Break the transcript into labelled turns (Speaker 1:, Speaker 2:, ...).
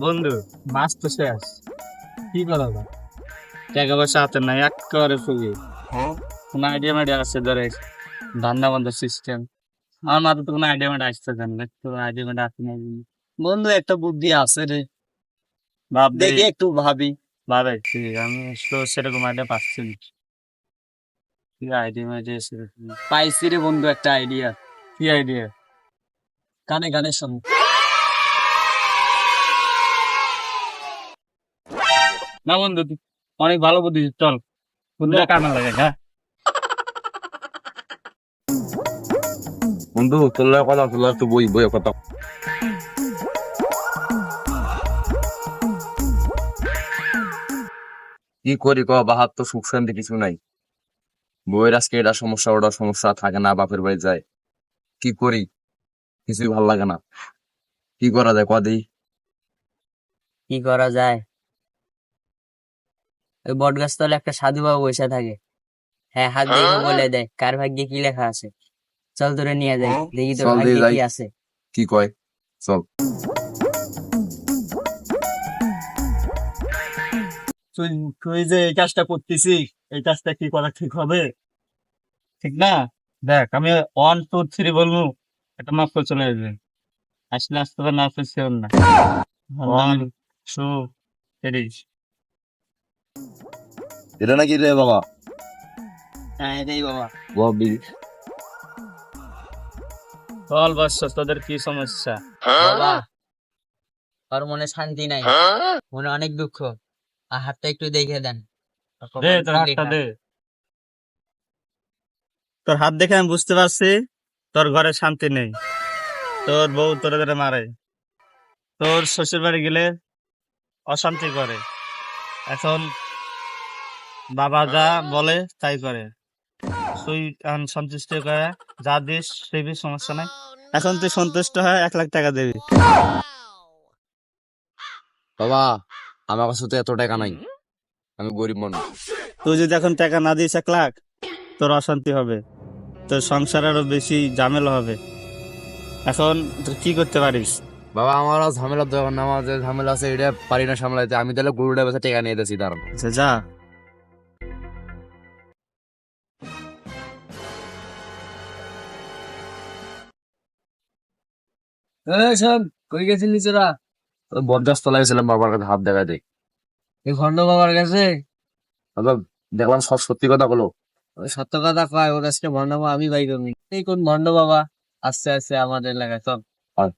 Speaker 1: বন্ধু, মাস তো শেষ, কি করা যায়? টাকা পয়সা হাতে নাই, একেবারে ফুগি। কোন আইডিয়া মাইডিয়া আছে ধরে ধান্দা বান্ধা সিস্টেম? আমার মাথায় তো কোনো আইডিয়া মাইডিয়া আসতেছে না, একটু আইডিয়া মাইডিয়া আছে না?
Speaker 2: বন্ধু একটা বুদ্ধি আছে রে,
Speaker 1: ভাববে
Speaker 2: দেখি একটু ভাবি।
Speaker 1: ভাবে কি, আমি তো সেরকম আইডিয়া পাচ্ছি না। কি আইডিয়া মাইডিয়া সেরকম?
Speaker 2: পাইছি রে বন্ধু একটা আইডিয়া।
Speaker 1: কি আইডিয়া?
Speaker 2: কানে কানে শোন।
Speaker 1: না বন্ধু, তুই অনেক ভালো বুদ্ধি, চল বুদ্ধিটা কামে লাগে। হ্যাঁ
Speaker 3: বন্ধু তোর কথা তোর একটু বই বই কথা কি করি ক বাহার তো সুখ শান্তি কিছু নাই। বইয়ের আজকে এটা সমস্যা ওটা সমস্যা, থাকে না বাপের বাড়ি যায়। কি করি কিছুই ভাল লাগে না। কি করা যায় কদি?
Speaker 2: কি করা যায়? ওই বট গাছ তলে একটা সাধু বাবু বসে থাকে। হ্যাঁ, হাত দেখে বলে দেয় কার ভাগ্যে কি লেখা আছে। চল তোরে নিয়ে যাই, দেখি তোর
Speaker 3: চল দিয়ে
Speaker 2: ভাগ্যে
Speaker 3: যাই।
Speaker 2: কি আছে।
Speaker 3: কি কয়? চল।
Speaker 1: তুই তুই যে এই কাজটা করতেছিস, এই কাজটা কি করা ঠিক হবে? ঠিক না? দেখ, আমি 1 2 3 বলবো, একটা মাফ করে চলে আসবে। আসলে আসতে পারে, না আসলে সেও না। 1 2 3।
Speaker 3: এটা নাকি রে বাবা?
Speaker 2: হ্যাঁ এটাই বাবা।
Speaker 3: ববি
Speaker 1: বল বৎস, তোদের কি সমস্যা?
Speaker 2: বাবা, ওর মনে শান্তি নাই, মনে অনেক দুঃখ। আর হাতটা একটু দেখে দেন।
Speaker 1: দে তোর হাতটা দে। তোর হাত দেখে আমি বুঝতে পারছি তোর ঘরে শান্তি নেই। তোর বউ তোরে ধরে মারে, তোর শ্বশুর বাড়ি গেলে অশান্তি করে। এখন বাবা যা বলে তাই করে। তুই এখন সন্তুষ্ট করে যা দিস দিবি, সমস্যা নাই। এখন তুই সন্তুষ্ট হয় 1 লাখ টাকা দিবি।
Speaker 3: বাবা, আমার কাছে তো এত টাকা নাই, আমি গরিব মানুষ।
Speaker 1: তুই যদি এখন টাকা না দিস 1 লাখ, তোর অশান্তি হবে, তোর সংসার আরো বেশি ঝামেলা হবে। এখন তুই কি করতে পারিস?
Speaker 3: বাবা আমার আর ঝামেলার দরকার না, আমার যে ঝামেলা আছে এটা পারি না সামলাইতে। আমি তাহলে গরুটা বেচে টাকা নিয়ে দিয়েছি, দাঁড়ান।
Speaker 1: আচ্ছা, যা।
Speaker 2: সব কই গেছিলি তোরা?
Speaker 3: বরদাস্ত লাগছিলাম বাবার কাছে হাত দেখা দেয়।
Speaker 2: এই ভণ্ড বাবার কাছে?
Speaker 3: দেখলাম সব সত্যি কথা বলো।
Speaker 2: ওই সত্য কথা কয়, ওর আজকে ভণ্ড বাবা আমি বাই করবি। এই কোন ভণ্ড বাবা আসছে আসছে আমাদের এলাকায়, চল।
Speaker 3: আর